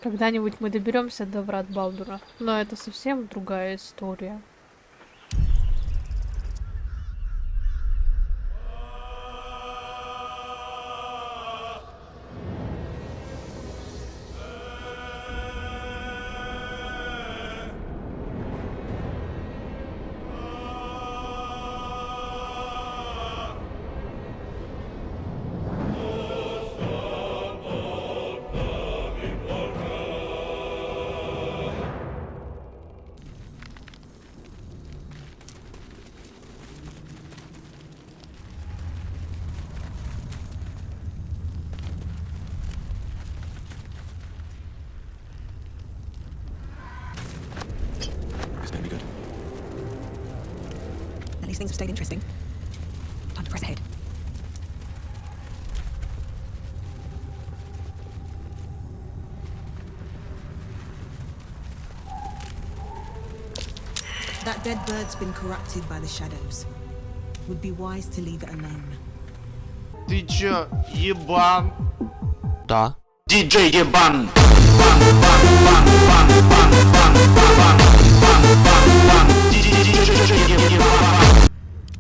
Когда-нибудь мы доберемся до врат Балдура, но это совсем другая история. At least things have stayed interesting. Time to press ahead. That dead bird's been corrupted by the shadows. Would be wise to leave it alone. Ты чё, ебан? Да. Диджей ебан!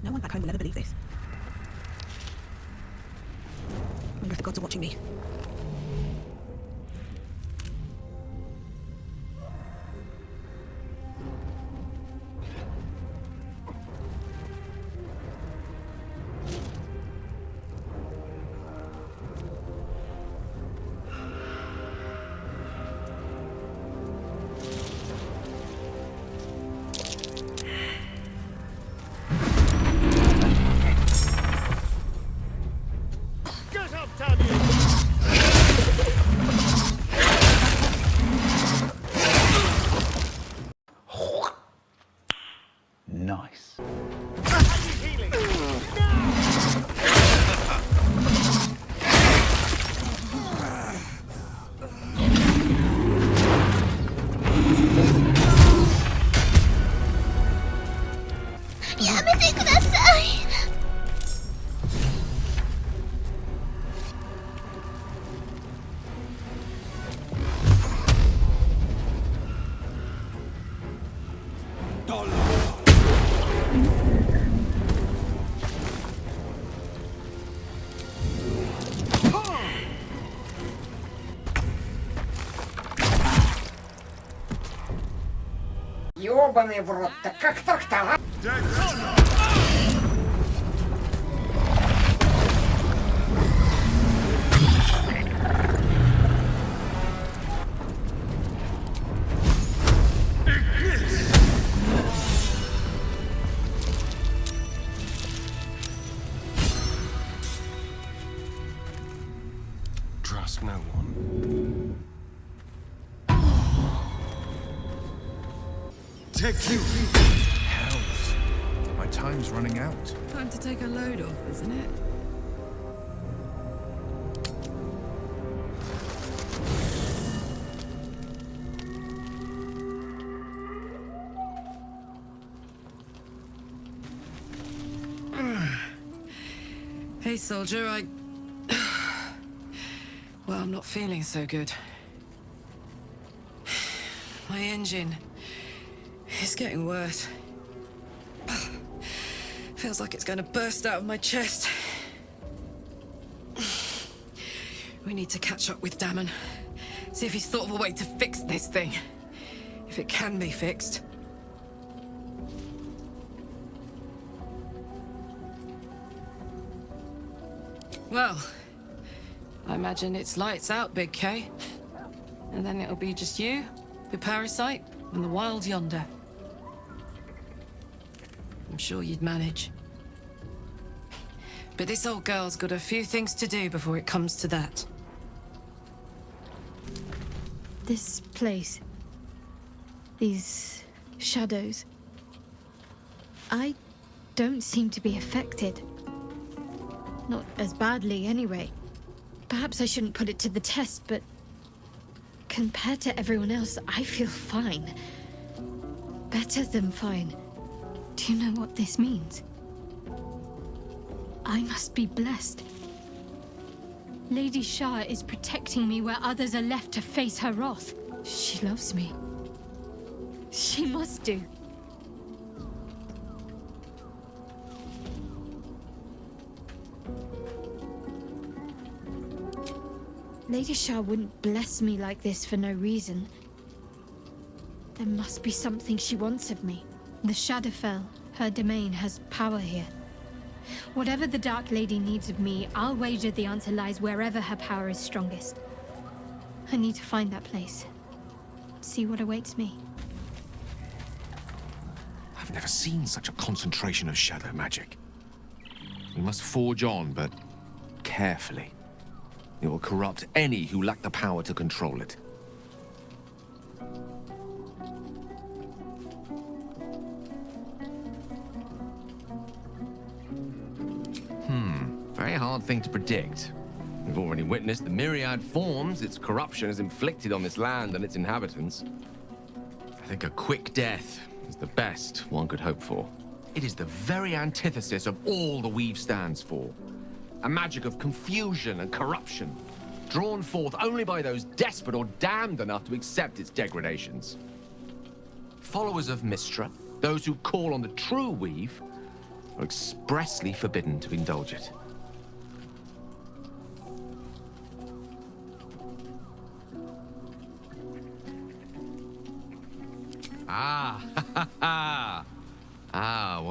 No one back home will ever believe this. Wonder if the gods are watching me. Nice. Ёбаный в рот-то, как так-то, а? Trust no one. Take two. Hells. My time's running out. Time to take a load off, isn't it? Hey, soldier, well, I'm not feeling so good. My engine is getting worse. Feels like it's going to burst out of my chest. We need to catch up with Damon. See if he's thought of a way to fix this thing. If it can be fixed. Well, I imagine it's lights out, Big K. And then it'll be just you, the parasite, and the wild yonder. I'm sure you'd manage. But this old girl's got a few things to do before it comes to that. This place. These shadows. I don't seem to be affected. Not as badly, anyway. Perhaps I shouldn't put it to the test, but compared to everyone else, I feel fine. Better than fine. Do you know what this means? I must be blessed. Lady Shah is protecting me where others are left to face her wrath. She loves me. She must do. Lady Shah wouldn't bless me like this for no reason. There must be something she wants of me. The Shadowfell, her domain, has power here. Whatever the Dark Lady needs of me, I'll wager the answer lies wherever her power is strongest. I need to find that place. See what awaits me. I've never seen such a concentration of shadow magic. We must forge on, but carefully. It will corrupt any who lack the power to control it. Very hard thing to predict. We've already witnessed the myriad forms its corruption has inflicted on this land and its inhabitants. I think a quick death is the best one could hope for. It is the very antithesis of all the Weave stands for. A magic of confusion and corruption, drawn forth only by those desperate or damned enough to accept its degradations. Followers of Mystra, those who call on the true Weave, are expressly forbidden to indulge it.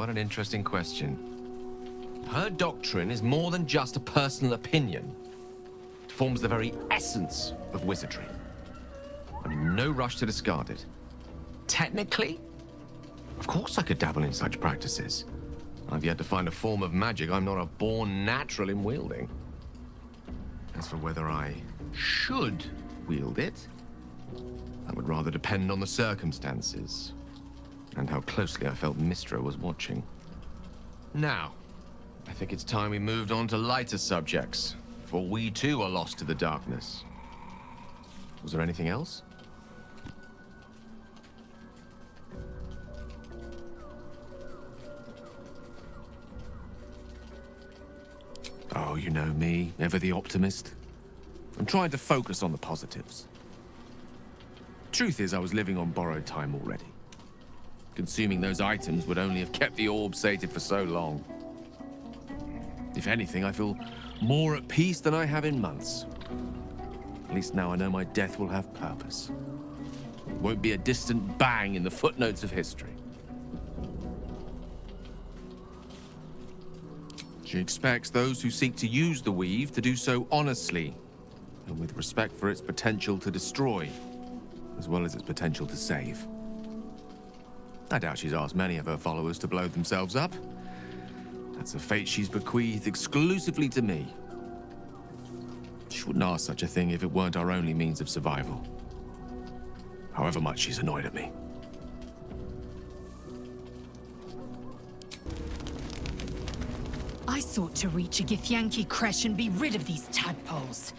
What an interesting question. Her doctrine is more than just a personal opinion. It forms the very essence of wizardry. I'm in no rush to discard it. Technically, of course I could dabble in such practices. I've yet to find a form of magic I'm not a born natural in wielding. As for whether I should wield it, that would rather depend on the circumstances and how closely I felt Mystra was watching. Now, I think it's time we moved on to lighter subjects, for we too are lost to the darkness. Was there anything else? Oh, you know me, ever the optimist. I'm trying to focus on the positives. Truth is, I was living on borrowed time already. Consuming those items would only have kept the orb sated for so long. If anything, I feel more at peace than I have in months. At least now I know my death will have purpose. It won't be a distant bang in the footnotes of history. She expects those who seek to use the Weave to do so honestly, and with respect for its potential to destroy, as well as its potential to save. I doubt she's asked many of her followers to blow themselves up. That's a fate she's bequeathed exclusively to me. She wouldn't ask such a thing if it weren't our only means of survival. However much she's annoyed at me. I sought to reach a Githyanki creche and be rid of these tadpoles.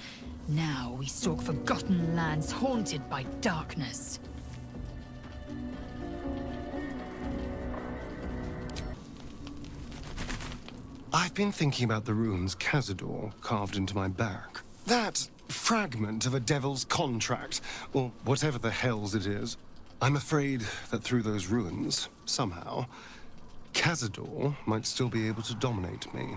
Now we stalk forgotten lands haunted by darkness. I've been thinking about the runes Казадор carved into my back. That fragment of a devil's contract, or whatever the hells it is. I'm afraid that through those ruins, somehow, Казадор might still be able to dominate me.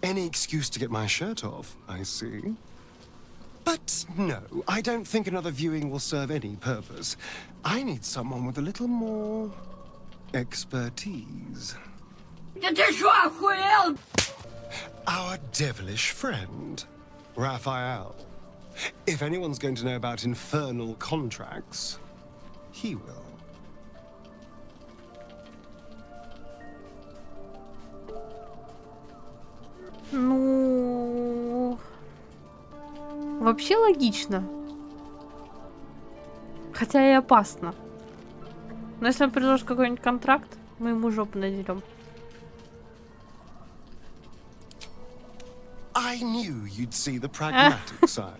Any excuse to get my shirt off, I see. But no, I don't think another viewing will serve any purpose. I need someone with a little more expertise. Our devilish friend, Raphael. If anyone's going to know about infernal contracts, he will. Ну, вообще логично. Хотя и опасно. Но если он предложит какой-нибудь контракт, мы ему жопу надерем. I knew you'd see the pragmatic side.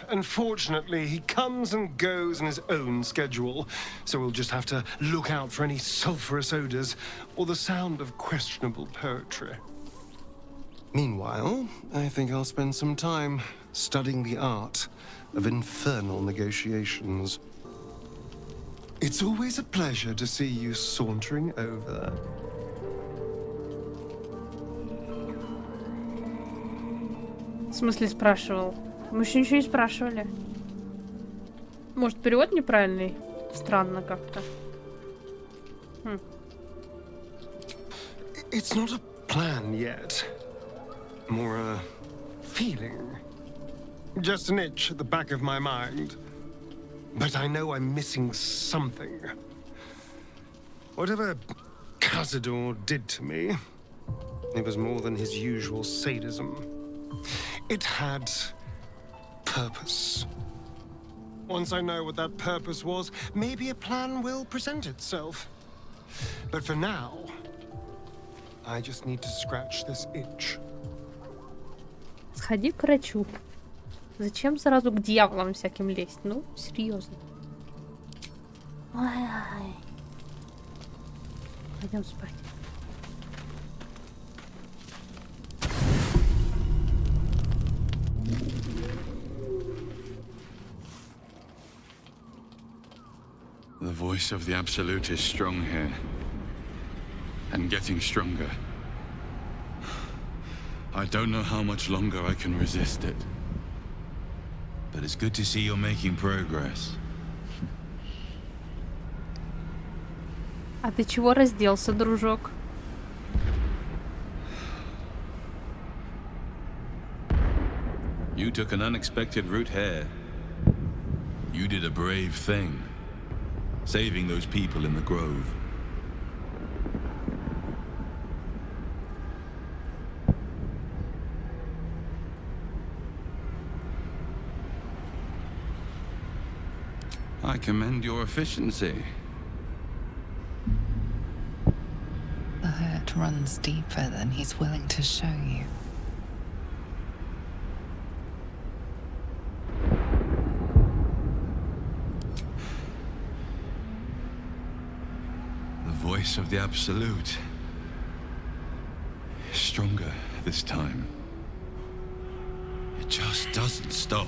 Unfortunately, he comes and goes in his own schedule, so we'll just have to look out for any sulfurous odors or the sound of questionable poetry. Meanwhile, I think I'll spend some time studying the art of infernal negotiations. It's always a pleasure to see you sauntering over. В смысле спрашивал? Мы еще ничего не спрашивали. Может, перевод неправильный? Странно как-то. It's not a plan yet. More a feeling. Just an itch at the back of my mind. But I know I'm missing something. Whatever Казадор did to me, it was more than his usual sadism. It had purpose. Once I know what that purpose was, maybe a plan will present itself. But for now, I just need to scratch this itch. Сходи к врачу. Зачем сразу к дьяволам всяким лезть? Ну, серьезно. Ой. Пойдем спать. The voice of the Absolute is strong here. And getting stronger. I don't know how much longer I can resist it. But it's good to see you're making progress. А ты чего разделся, дружок? You took an unexpected route here. You did a brave thing. Saving those people in the grove. I commend your efficiency. The hurt runs deeper than he's willing to show you. The voice of the Absolute is stronger this time. It just doesn't stop.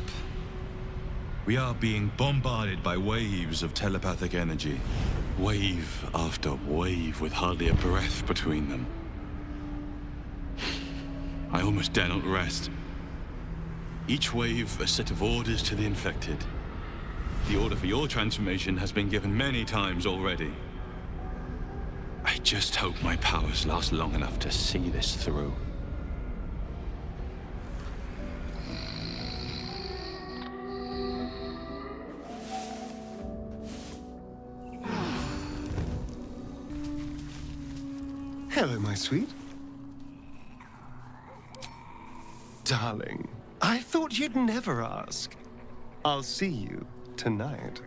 We are being bombarded by waves of telepathic energy. Wave after wave with hardly a breath between them. I almost dare not rest. Each wave a set of orders to the infected. The order for your transformation has been given many times already. I just hope my powers last long enough to see this through. Hello, my sweet. Darling, I thought you'd never ask. I'll see you tonight.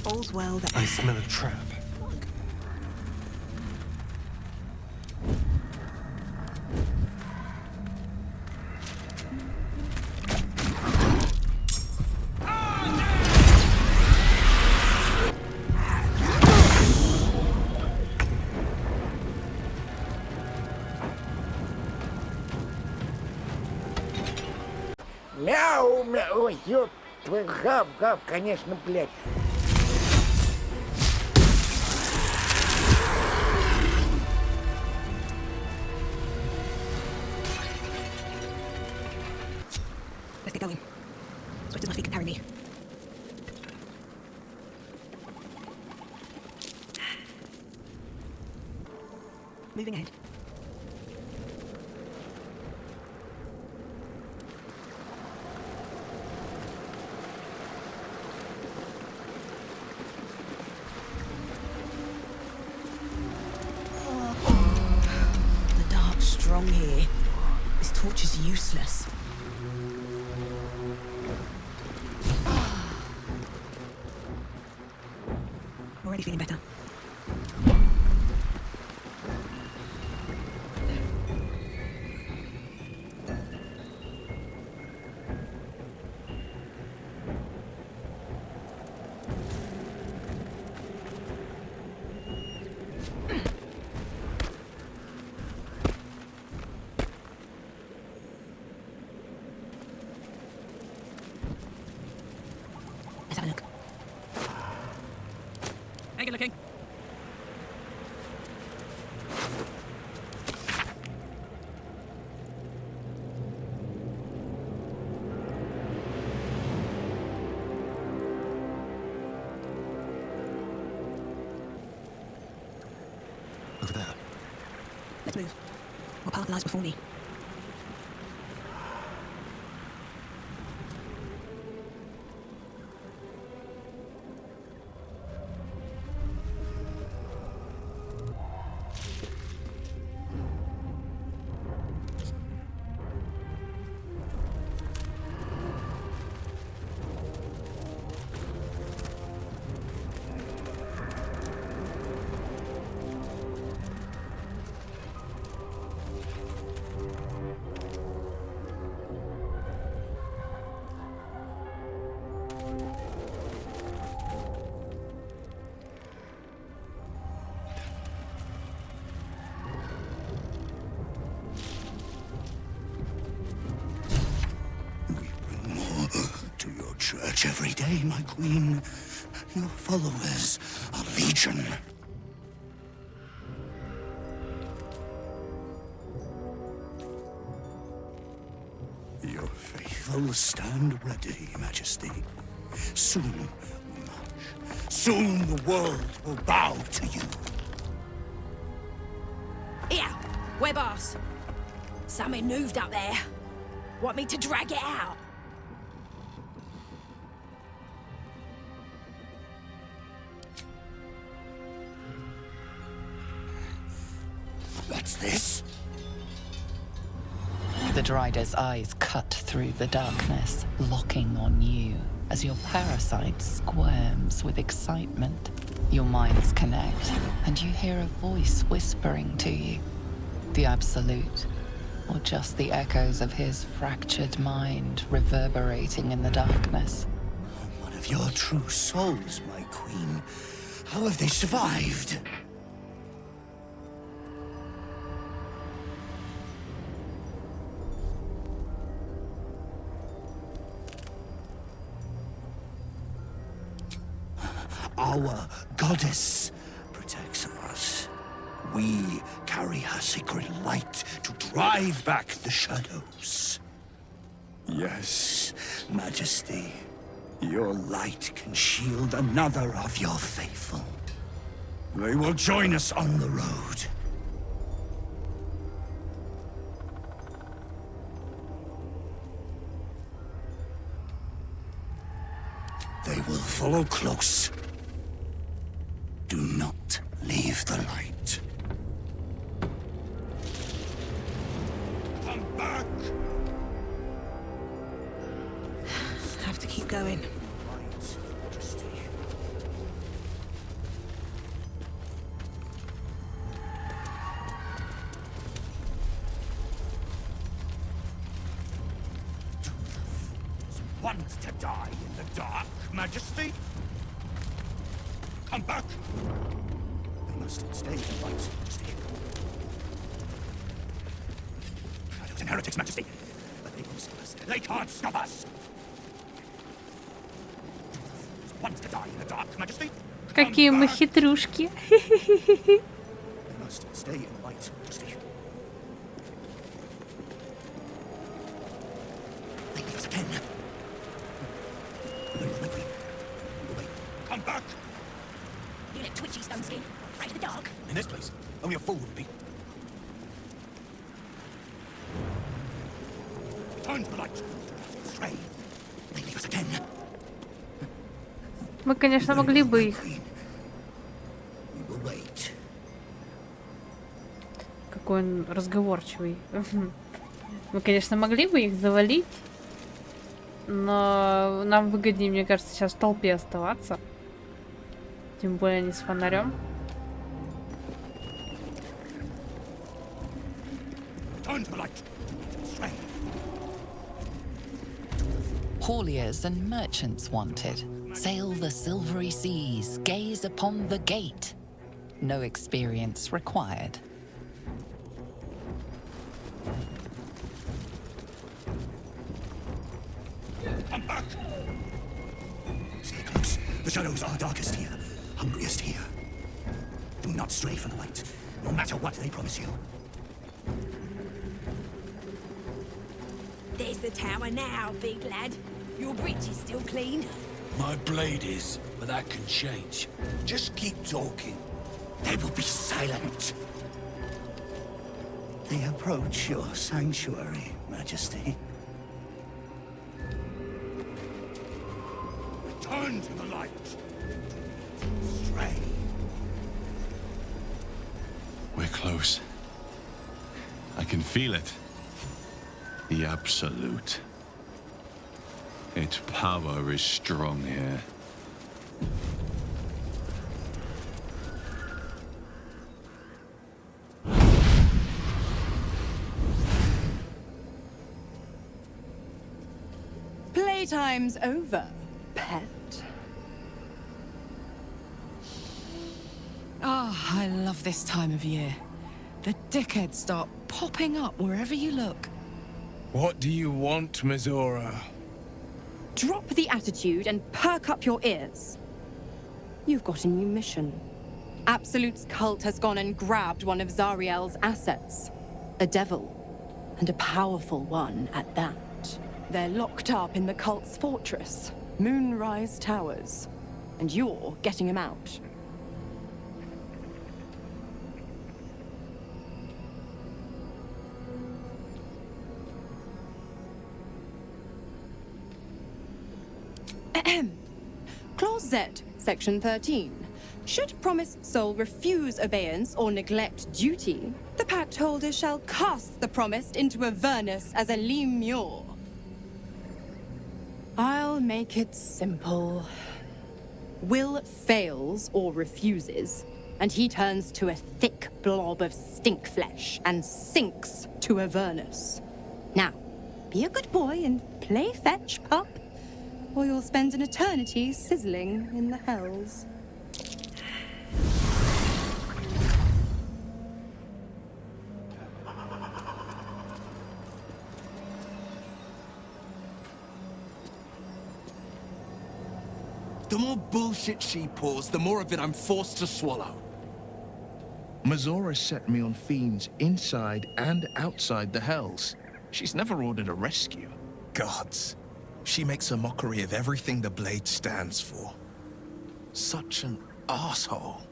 All's well that I smell a trap. Мяу, мяу, ой, ёб твой гав, конечно, блядь. get going. Swift as my feet can carry me. Moving ahead. The dark's strong here. This torch is useless. Already feeling better. Let's have a look. Hey, good looking. Over there. Let's move. What path lies before me? To your church every day, my queen. Your followers are legion. Your faithful stand ready, Majesty. Soon we march. Soon the world will bow to you. Here, we're boss. Something moved up there. Want me to drag it out? What's this? The Drider's eyes cut through the darkness, locking on you as your parasite squirms with excitement. Your minds connect, and you hear a voice whispering to you. The Absolute, or just the echoes of his fractured mind reverberating in the darkness. One of your true souls, my queen. How have they survived? Our goddess protects us. We carry her sacred light to drive back the shadows. Yes, Majesty, your light can shield another of your faithful. They will join us on the road. They will follow close. Do not leave the light. Come back! Have to keep going. Want to die in the dark, Majesty? Come back! They must stay in the light, Majesty. Shadows and heretics, Majesty. But they won't stop us. They can't stop us! Want to die in the dark, Majesty? Какие мы хитрюшки. They must stay in the light, Majesty. They leave us again. stone skin. Afraid of the dark. In this place, only a fool would be. Turn to the light. Stray. They leave us again. Мы, конечно, могли бы их... We will wait. Какой он разговорчивый. Мы, конечно, могли бы их завалить, но нам выгоднее, мне кажется, сейчас в толпе оставаться. Тем более не с фонарем. Hauliers and merchants wanted. Sail the silvery seas, gaze upon the gate. No experience required. Come back! Stay close. The shadows are darkest here, hungriest here. Do not stray from the light, no matter what they promise you. There's the tower now, big lad. Your bridge is still clean. My blade is, but that can change. Just keep talking. They will be silent. They approach your sanctuary, Majesty. Return to the light. Stray. We're close. I can feel it. The absolute. Its power is strong here. Playtime's over, pet. Ah, I love this time of year. The dickheads start popping up wherever you look. What do you want, Mizora? Drop the attitude and perk up your ears. You've got a new mission. Absolute's cult has gone and grabbed one of Zariel's assets. A devil. And a powerful one at that. They're locked up in the cult's fortress, Moonrise Towers. And you're getting them out. Clause Z, Section 13. Should promised soul refuse obeyance or neglect duty, the pact holder shall cast the promised into Avernus as a lemure. I'll make it simple. Will fails or refuses, and he turns to a thick blob of stink flesh and sinks to Avernus. Now, be a good boy and play fetch, pup. Or you'll spend an eternity sizzling in the hells. The more bullshit she pours, the more of it I'm forced to swallow. Mizora set me on fiends inside and outside the hells. She's never ordered a rescue. Gods. She makes a mockery of everything the blade stands for. Such an asshole.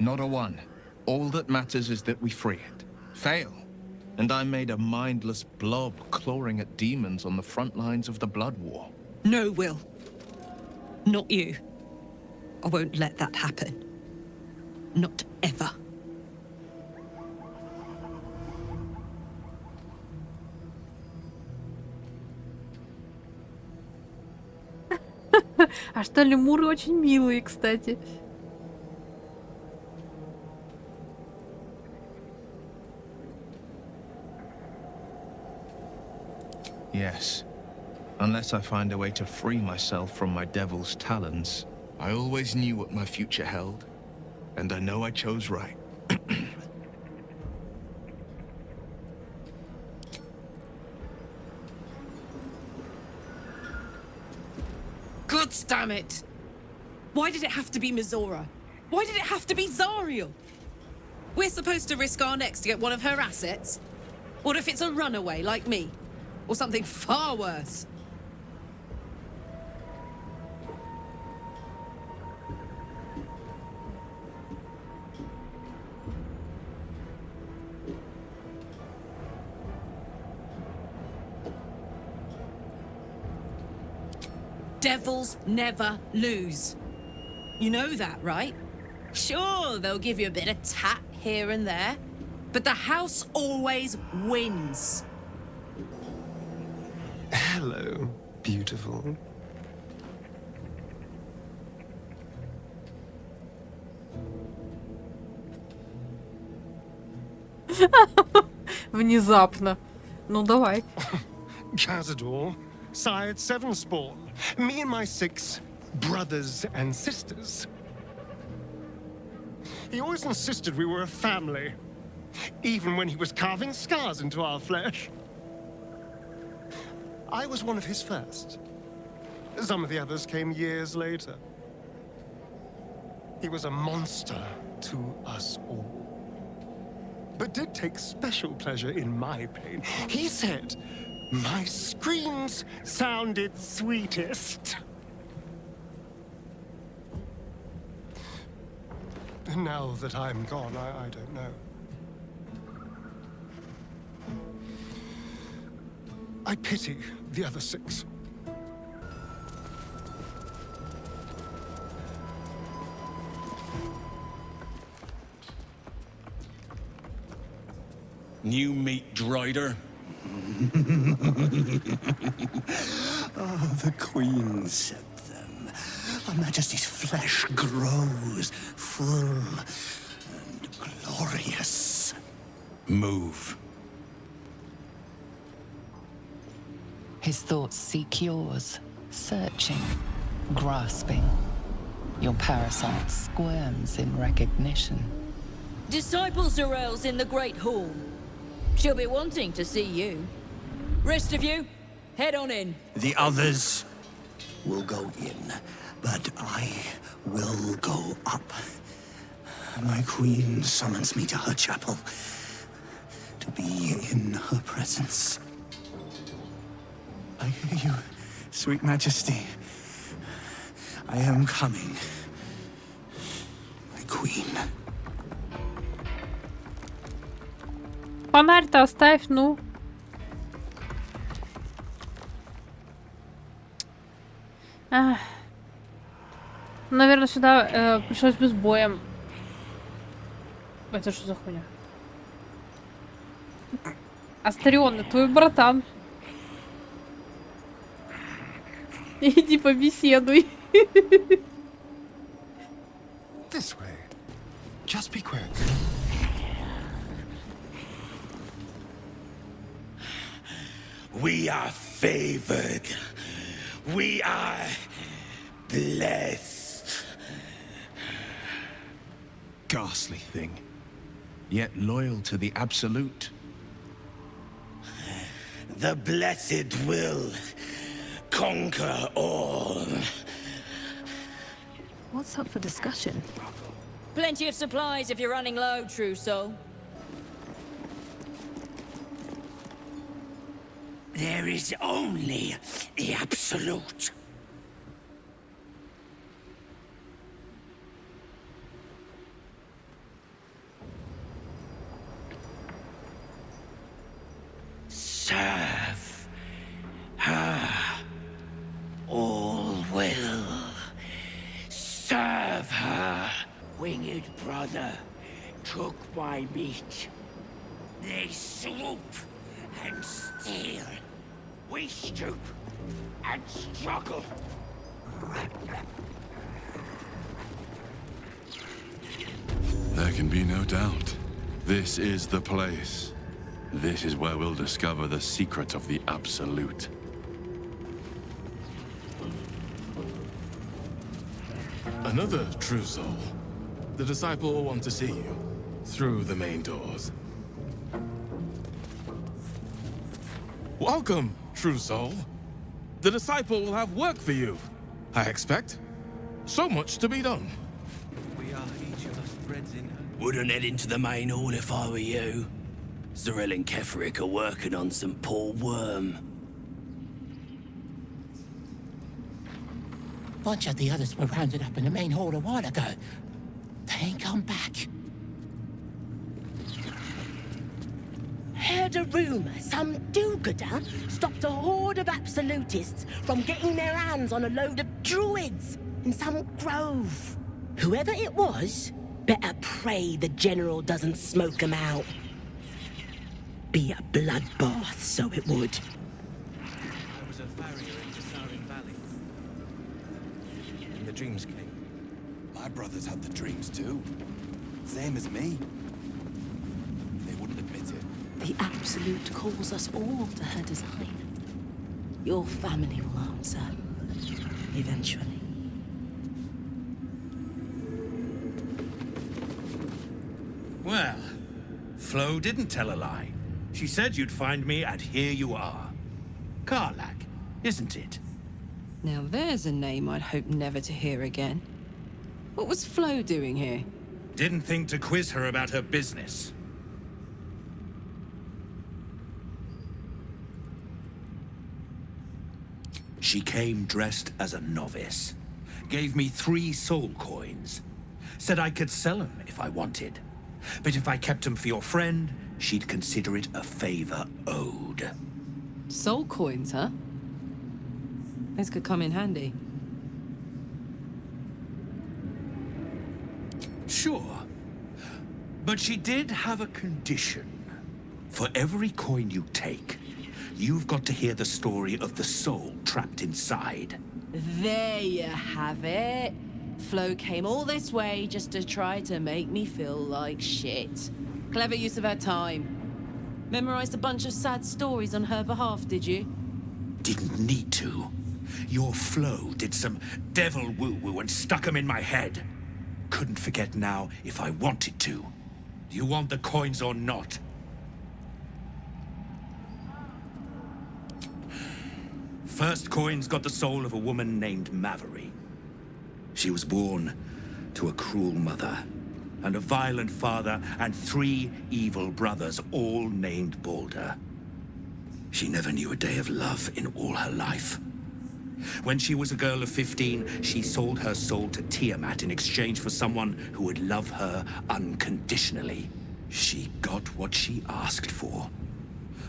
Not a one. All that matters is that we free it. Fail. And I'm made a mindless blob clawing at demons on the front lines of the Blood War. No, Will. Not you. I won't let that happen. Not ever. А что, лемуры очень милые, кстати. Yes. Unless I find a way to free myself from my devil's talons. I always knew what my future held, and I know I chose right. God damn it! Why did it have to be Mizora? Why did it have to be Zariel? We're supposed to risk our necks to get one of her assets? What if it's a runaway like me? Or something far worse? Devils never lose. You know that, right? Sure, they'll give you a bit of tat here and there, but the house always wins. Hello, beautiful. Внезапно. Ну, давай. Казадor sired 7 spawn. Me and my 6 brothers and sisters. He always insisted we were a family, even when he was carving scars into our flesh. I was one of his first. Some of the others came years later. He was a monster to us all, but did take special pleasure in my pain. He said my screams sounded sweetest. And now that I'm gone, I don't know. I pity the other 6. New meat drider. Oh, the Queen said them. Her Majesty's flesh grows full and glorious. Move. His thoughts seek yours, searching, grasping. Your parasite squirms in recognition. Disciple Zarel's in the Great Hall. She'll be wanting to see you. Rest of you, head on in. The others will go in, but I will go up. My queen summons me to her chapel to be in her presence. I hear you, sweet majesty. I am coming, my queen. Фонарь-то оставь, ну. Наверное, сюда пришлось бы с боем. Это что за хуйня? Астарион, твой братан. Иди побеседуй. This way. Just be quick. We are favored. We are blessed. Ghastly thing, yet loyal to the Absolute. The blessed will conquer all. What's up for discussion? Plenty of supplies if you're running low, true soul. There is only the Absolute. Serve her. All will serve her. Winged brother took my meat. They swoop and steal. We stoop and struggle. There can be no doubt. This is the place. This is where we'll discover the secret of the Absolute. Another true soul. The disciple will want to see you through the main doors. Welcome, true soul. The disciple will have work for you, I expect. So much to be done. We are each of us threads in her Wouldn't head into the main hall if I were you. Zarel and Keferic are working on some poor worm. Bunch of the others were rounded up in the main hall a while ago. They ain't come back. Heard a rumor some do-gooder stopped a horde of absolutists from getting their hands on a load of druids in some grove. Whoever it was, better pray the general doesn't smoke 'em out. Be a bloodbath, so it would. I was a farrier in Sarin Valley. And the dreams came. My brothers had the dreams too. Same as me. They wouldn't admit it. The Absolute calls us all to her design. Your family will answer. Eventually. Well, Flo didn't tell a lie. She said you'd find me, and here you are. Karlach, isn't it? Now there's a name I'd hope never to hear again. What was Flo doing here? Didn't think to quiz her about her business. She came dressed as a novice. Gave me 3 soul coins. Said I could sell them if I wanted. But if I kept them for your friend, she'd consider it a favor owed. Soul coins, huh? Those could come in handy. Sure. But she did have a condition. For every coin you take, you've got to hear the story of the soul trapped inside. There you have it. Flo came all this way just to try to make me feel like shit. Clever use of her time. Memorized a bunch of sad stories on her behalf, did you? Didn't need to. Your Flo did some devil woo-woo and stuck 'em in my head. Couldn't forget now if I wanted to. Do you want the coins or not? First coin's got the soul of a woman named Maveri. She was born to a cruel mother, and a violent father, and 3 evil brothers, all named Baldur. She never knew a day of love in all her life. When she was a girl of 15, she sold her soul to Tiamat in exchange for someone who would love her unconditionally. She got what she asked for.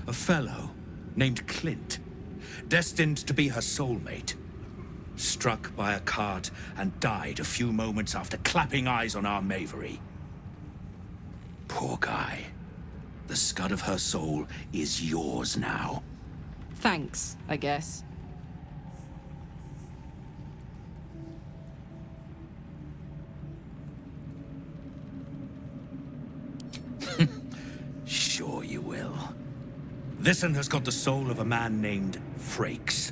A fellow named Clint, destined to be her soulmate. Struck by a cart and died a few moments after clapping eyes on our Maveri. Poor guy. The scud of her soul is yours now. Thanks, I guess. Sure you will. This one has got the soul of a man named Frakes.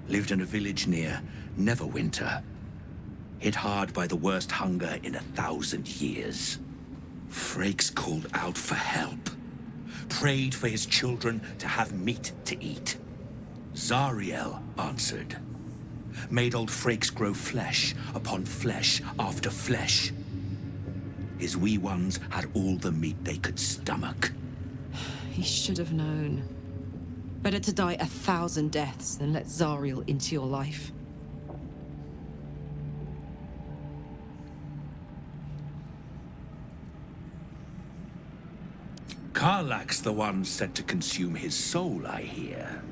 Lived in a village near Neverwinter. Hit hard by the worst hunger in 1,000 years. Frakes called out for help. Prayed for his children to have meat to eat. Zariel answered. Made old Frakes grow flesh upon flesh after flesh. His wee ones had all the meat they could stomach. He should have known. Better to die 1,000 deaths than let Zariel into your life. Karlach's the one set to consume his soul, I hear.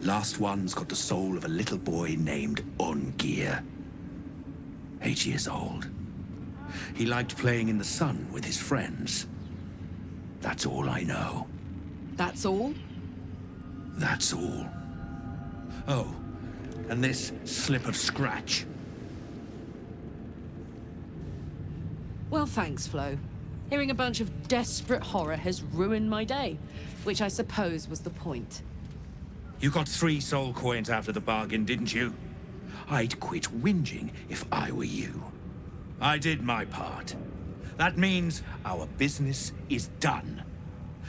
Last one's got the soul of a little boy named Ongir. 8 years old. He liked playing in the sun with his friends. That's all I know. That's all? That's all. Oh, and this slip of scratch. Well, thanks, Flo. Hearing a bunch of desperate horror has ruined my day, which I suppose was the point. You got 3 soul coins out of the bargain, didn't you? I'd quit whinging if I were you. I did my part. That means our business is done.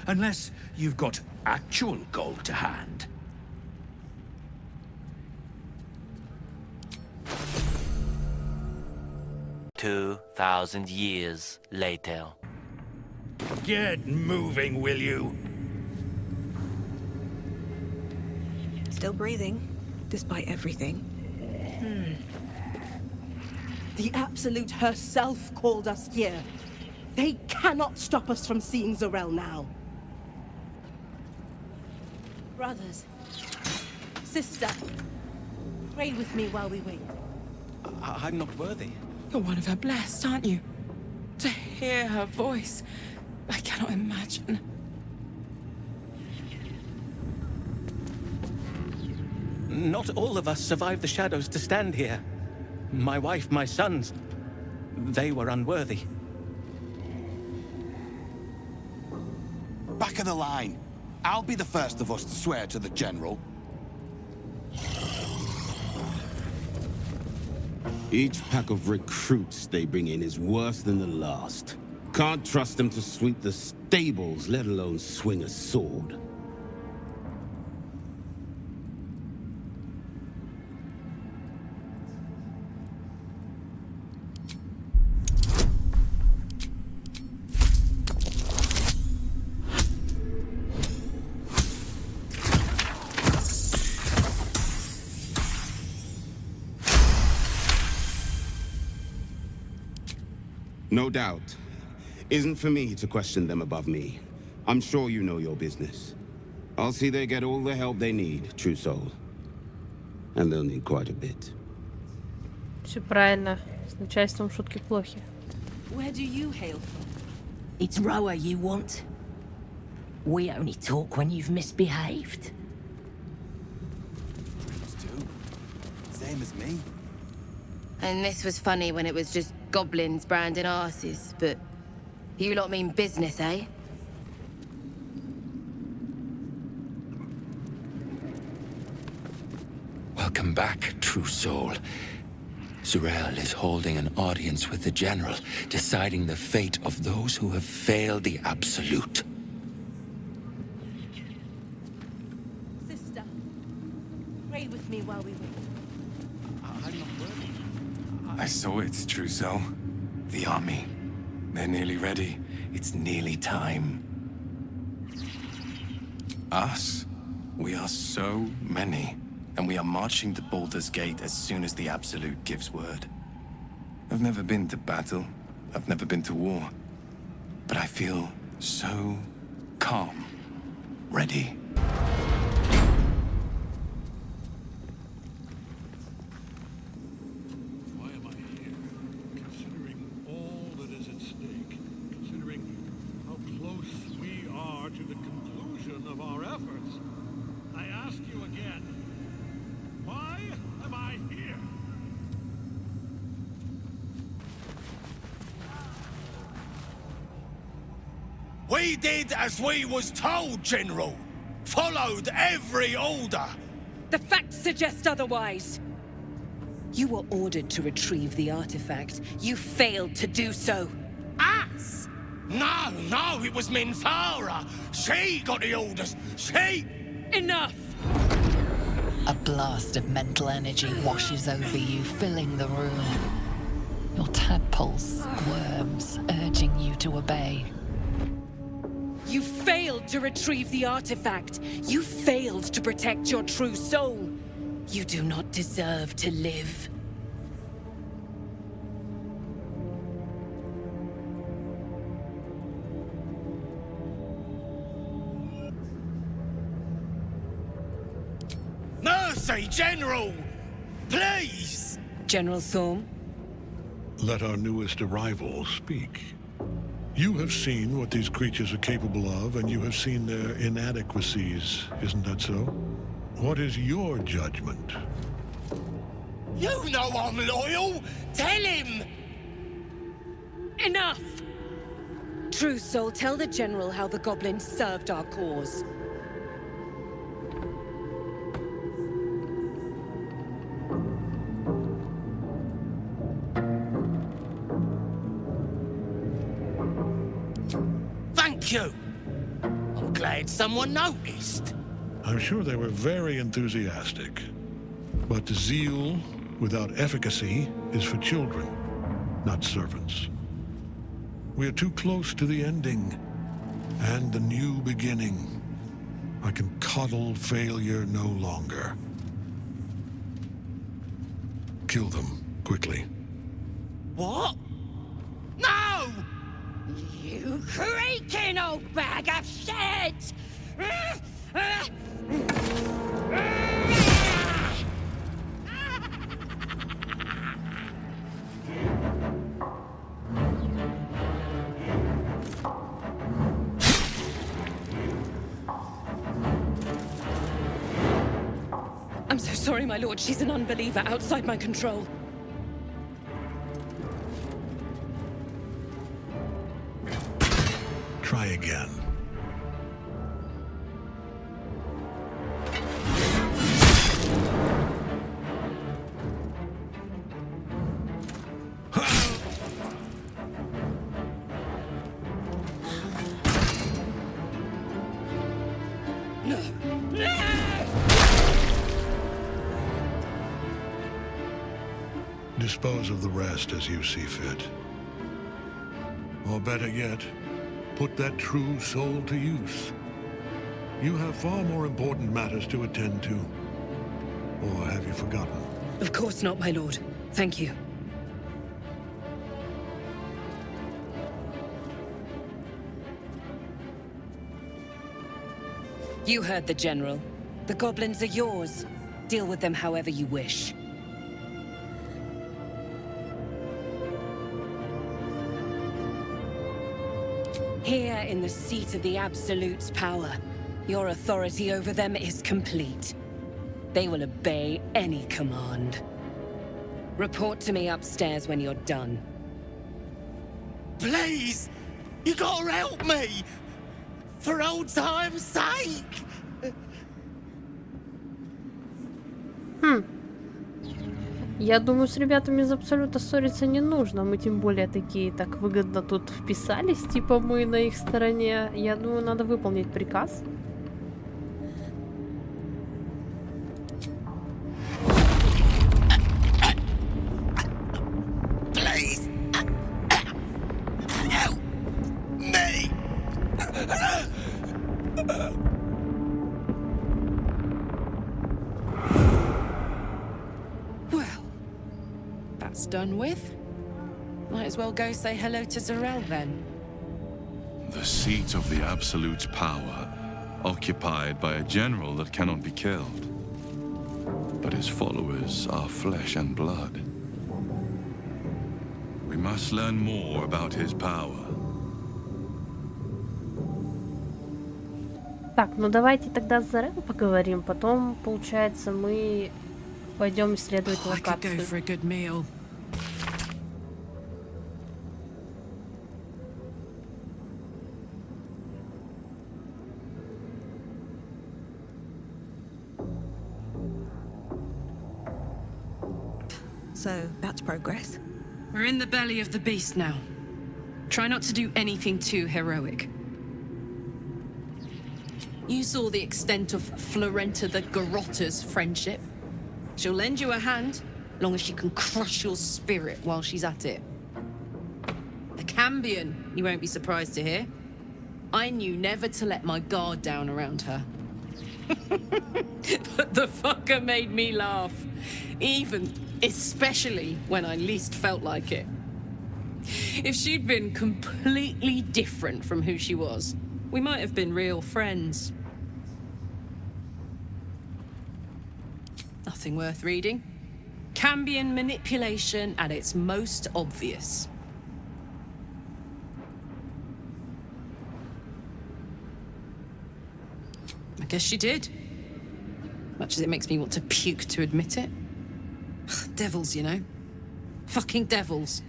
Unless you've got actual gold to hand. 2,000 years later. Get moving, will you? Still breathing, despite everything. The Absolute herself called us here. They cannot stop us from seeing Zorel now. Brothers, sister, pray with me while we wait. I'm not worthy. You're one of her blessed, aren't you? To hear her voice, I cannot imagine. Not all of us survived the shadows to stand here. My wife, my sons, they were unworthy. Back of the line. I'll be the first of us to swear to the General. Each pack of recruits they bring in is worse than the last. Can't trust them to sweep the stables, let alone swing a sword. No doubt. Isn't for me to question them above me. I'm sure you know your business. I'll see they get all the help they need, true soul. And they'll need quite a bit. Все правильно. С начальством шутки плохи. Where do you hail from? It's Roa you want? We only talk when you've misbehaved. Same as me. And this was funny when it was just goblins branding arses, but you lot mean business, eh? Welcome back, true soul. Zorel is holding an audience with the General, deciding the fate of those who have failed the Absolute. Sister, pray with me while we wait. I saw it, Trousseau. The army. They're nearly ready. It's nearly time. Us? We are so many. And we are marching to Baldur's Gate as soon as the Absolute gives word. I've never been to battle. I've never been to war. But I feel so calm. Ready. We did as we was told, General. Followed every order. The facts suggest otherwise. You were ordered to retrieve the artifact. You failed to do so. Us? No, it was Minthara. She got the orders. She... Enough! A blast of mental energy washes over you, filling the room. Your tadpole squirms, urging you to obey. You failed to retrieve the artifact. You failed to protect your true soul. You do not deserve to live. Mercy, General! Please! General Thorm? Let our newest arrival speak. You have seen what these creatures are capable of, and you have seen their inadequacies, isn't that so? What is your judgment? You know I'm loyal! Tell him! Enough! True soul, tell the General how the goblins served our cause. Thank you! I'm glad someone noticed. I'm sure they were very enthusiastic. But zeal without efficacy is for children. not servants. We are too close to the ending and the new beginning. I can coddle failure no longer. Kill them, quickly. What? No! You creaking old bag of shit! I'm so sorry, my lord. She's an unbeliever outside my control. Try again. Dispose of the rest as you see fit. Or better yet, put that true soul to use. You have far more important matters to attend to. Or have you forgotten? Of course not, my lord. Thank you. You heard the General. The goblins are yours. Deal with them however you wish. Here in the seat of the Absolute's power, your authority over them is complete. They will obey any command. Report to me upstairs when you're done. Please! You gotta help me! For old time's sake! Я думаю, с ребятами из Абсолюта ссориться не нужно. Мы тем более такие так выгодно тут вписались, типа мы на их стороне. Я думаю, надо выполнить приказ. Please! Help me! That's done with. Might as well go say hello to Zarel then. The seat of the Absolute's power, occupied by a general that cannot be killed. But his followers are flesh and blood. We must learn more about his power. Так, ну давайте тогда с Зарел поговорим. Потом, получается, мы пойдем исследовать локацию. So, that's progress. We're in the belly of the beast now. Try not to do anything too heroic. You saw the extent of Florenta the Garotta's friendship. She'll lend you a hand, long as she can crush your spirit while she's at it. A Cambion, you won't be surprised to hear. I knew never to let my guard down around her. But the fucker made me laugh. Especially when I least felt like it. If she'd been completely different from who she was, we might have been real friends. Nothing worth reading. Cambion manipulation at its most obvious. I guess she did. Much as it makes me want to puke to admit it. Devils, you know. Fucking devils.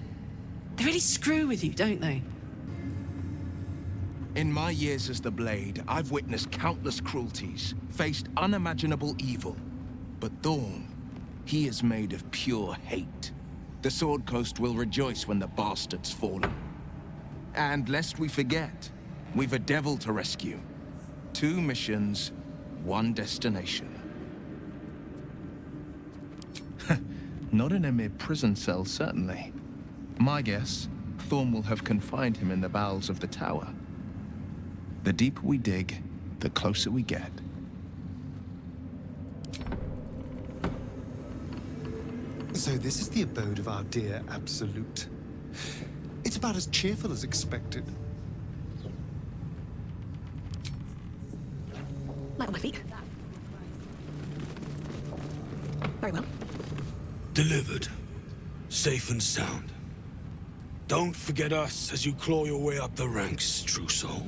They really screw with you, don't they? In my years as the Blade, I've witnessed countless cruelties, faced unimaginable evil. But Thorn, he is made of pure hate. The Sword Coast will rejoice when the bastard's fallen. And lest we forget, we've a devil to rescue. 2 missions, 1 destination. Not in a mere prison cell, certainly. My guess, Thorn will have confined him in the bowels of the tower. The deeper we dig, the closer we get. So this is the abode of our dear Absolute. It's about as cheerful as expected. Light on my feet. Very well. Delivered. Safe and sound. Don't forget us as you claw your way up the ranks, true soul.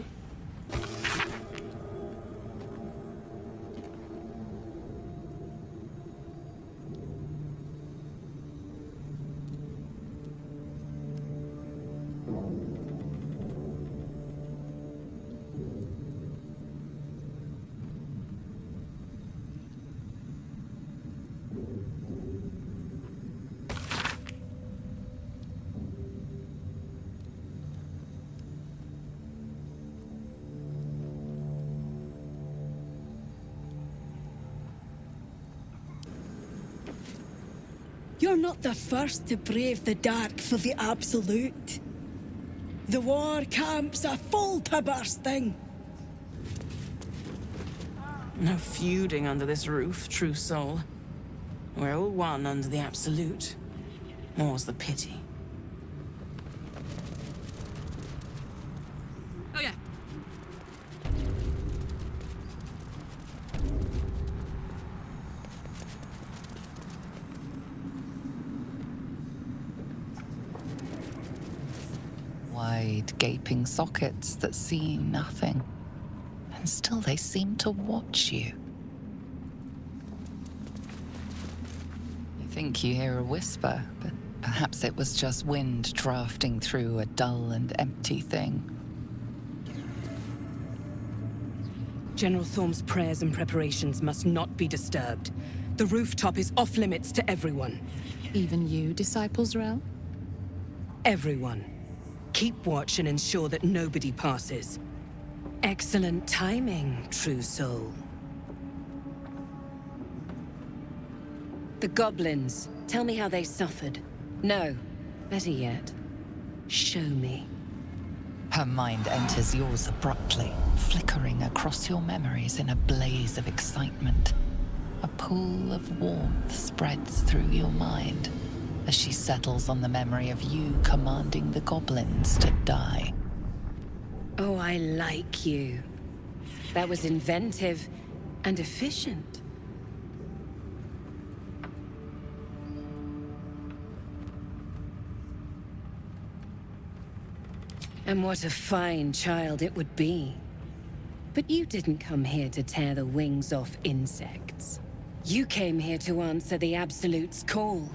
You're not the first to brave the dark for the Absolute. The war camps are full to bursting. No feuding under this roof, true soul. We're all one under the Absolute. More's the pity. Oh yeah. Wide, gaping sockets that see nothing. And still they seem to watch you. You think you hear a whisper, but perhaps it was just wind drafting through a dull and empty thing. General Thorm's prayers and preparations must not be disturbed. The rooftop is off limits to everyone. Even you, Disciple Zrel? Everyone. Keep watch and ensure that nobody passes. Excellent timing, true soul. The goblins. Tell me how they suffered. No, better yet, show me. Her mind enters yours abruptly, flickering across your memories in a blaze of excitement. A pool of warmth spreads through your mind as she settles on the memory of you commanding the goblins to die. Oh, I like you. That was inventive and efficient. And what a fine child it would be. But you didn't come here to tear the wings off insects. You came here to answer the Absolute's call.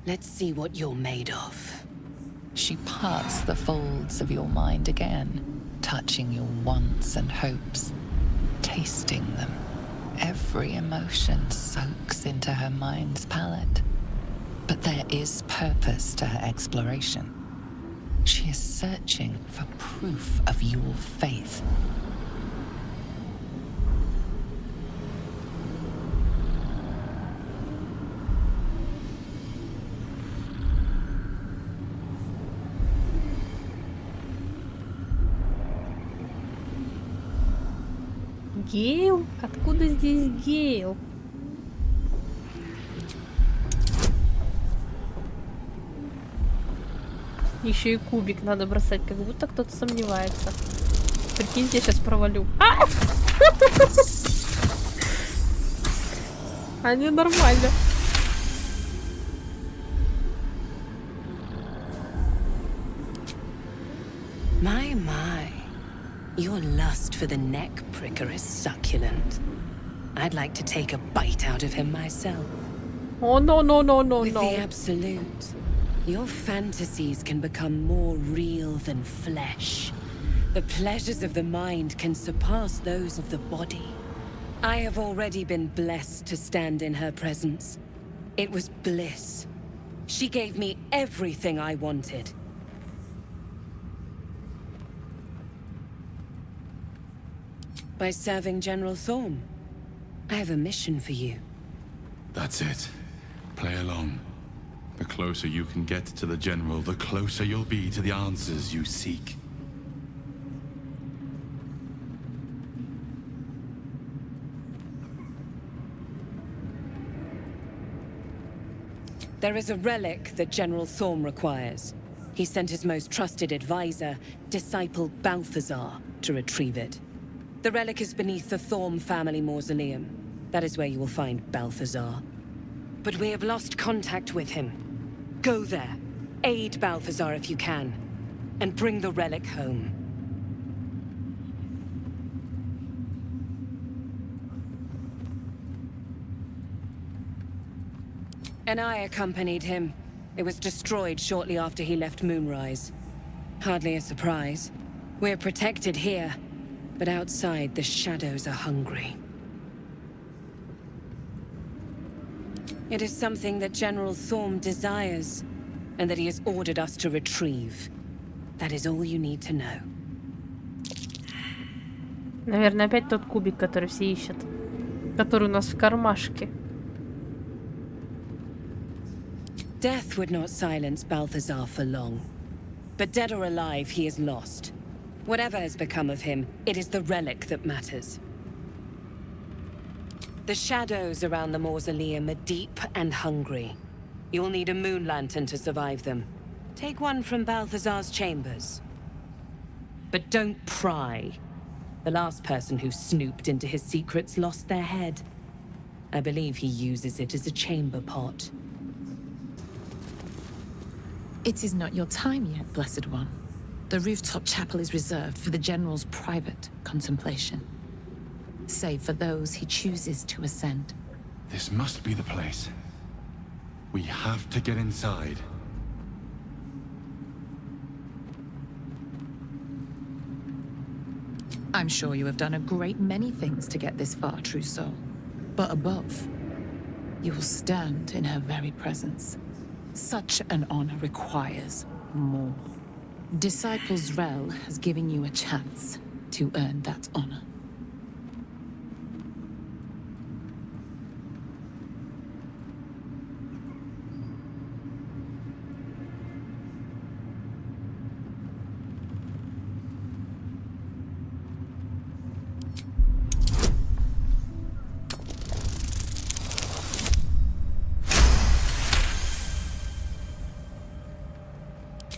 Let's see what you're made of. She parts the folds of your mind again, touching your wants and hopes, tasting them. Every emotion soaks into her mind's palette. But there is purpose to her exploration. She is searching for proof of your faith. Гейл? Откуда здесь Гейл? Еще и кубик надо бросать, как будто кто-то сомневается. Прикиньте, я сейчас провалю. А не нормально. My. Your lust for the neck pricker is succulent. I'd like to take a bite out of him myself. Oh, no. With the Absolute, your fantasies can become more real than flesh. The pleasures of the mind can surpass those of the body. I have already been blessed to stand in her presence. It was bliss. She gave me everything I wanted. By serving General Thorm, I have a mission for you. That's it. Play along. The closer you can get to the General, the closer you'll be to the answers you seek. There is a relic that General Thorm requires. He sent his most trusted advisor, disciple Balthazar, to retrieve it. The relic is beneath the Thorm family mausoleum. That is where you will find Balthazar. But we have lost contact with him. Go there, aid Balthazar if you can, and bring the relic home. And I accompanied him. It was destroyed shortly after he left Moonrise. Hardly a surprise. We're protected here, but outside the shadows are hungry. It is something that General Thorm desires, and that he has ordered us to retrieve. That is all you need to know. Наверное, опять тот кубик, который все ищут. Который у нас в кармашке. Death would not silence Balthazar for long. But dead or alive, he is lost. Whatever has become of him, it is the relic that matters. The shadows around the mausoleum are deep and hungry. You'll need a moon lantern to survive them. Take one from Balthazar's chambers. But don't pry. The last person who snooped into his secrets lost their head. I believe he uses it as a chamber pot. It is not your time yet, Blessed One. The rooftop chapel is reserved for the General's private contemplation, save for those he chooses to ascend. This must be the place. We have to get inside. I'm sure you have done a great many things to get this far, true soul. But above, you will stand in her very presence. Such an honor requires more. Disciples Rel has given you a chance to earn that honor.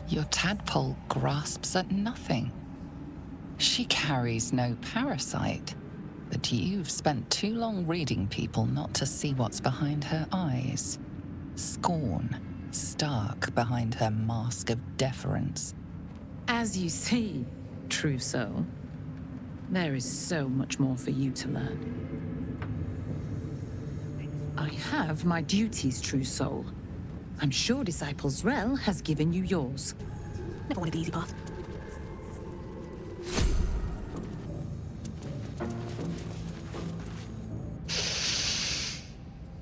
Your tadpole grasps at nothing. She carries no parasite, but you've spent too long reading people not to see what's behind her eyes. Scorn, stark behind her mask of deference. As you see, true soul, there is so much more for you to learn. I have my duties, true soul. I'm sure Disciples Rel has given you yours. Never wanted the easy path.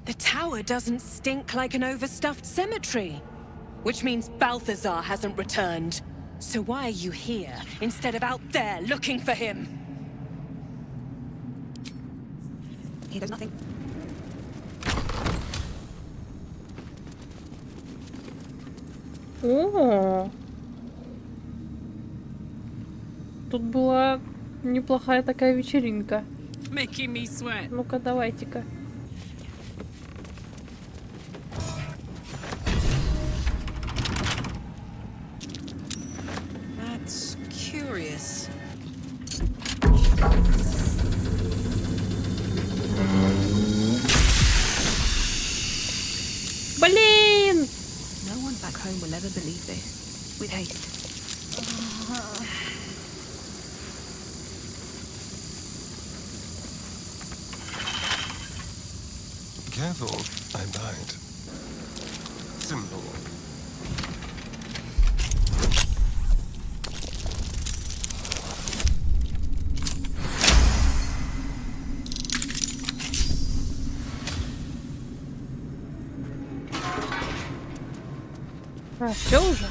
The tower doesn't stink like an overstuffed cemetery. Which means Balthazar hasn't returned. So why are you here instead of out there looking for him? Here goes nothing. О, тут была неплохая такая вечеринка. Making me sweat. Ну-ка, давайте-ка. That's curious. Блин! No one back home will ever believe this. With haste. Careful, I might. Simple. А, все уже?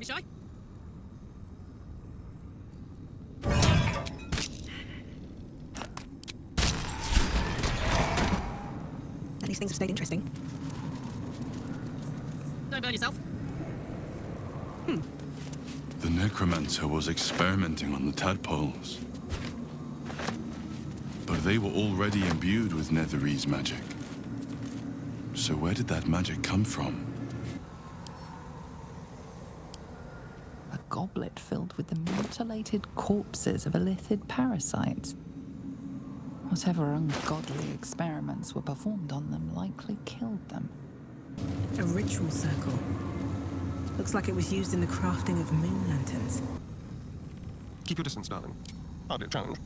be shy. At least things have stayed interesting. Don't burn yourself. The necromancer was experimenting on the tadpoles. But they were already imbued with Netherese magic. So where did that magic come from? A goblet filled with the mutilated corpses of illithid parasites. Whatever ungodly experiments were performed on them likely killed them. A ritual circle. Looks like it was used in the crafting of moon lanterns. Keep your distance, darling. Hardly a challenge.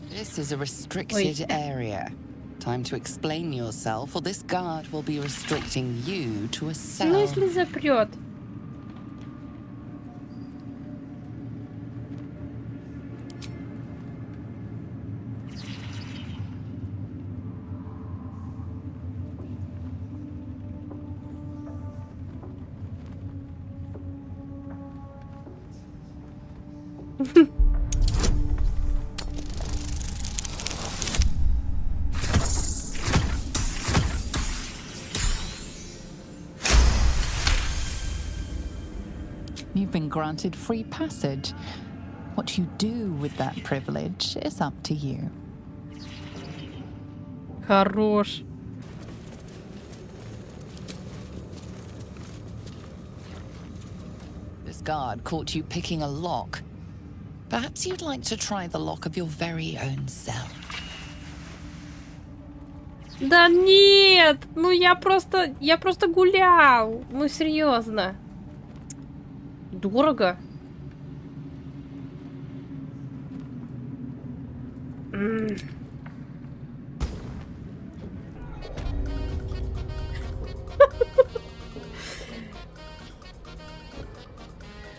This is a restricted area. Time to explain yourself, or this guard will be restricting you to a cell. Ну, если запрет. You've been granted free passage. What you do with that privilege is up to you. Хорош. This guard caught you picking a lock. Perhaps you'd like to try the lock of your very own cell. Да нет! Ну я просто гулял. Ну серьезно. Дорого.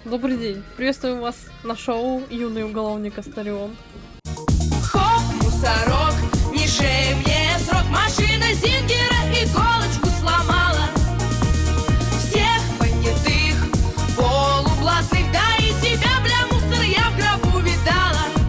Добрый день. Приветствуем вас на шоу «Юный уголовник Астарион».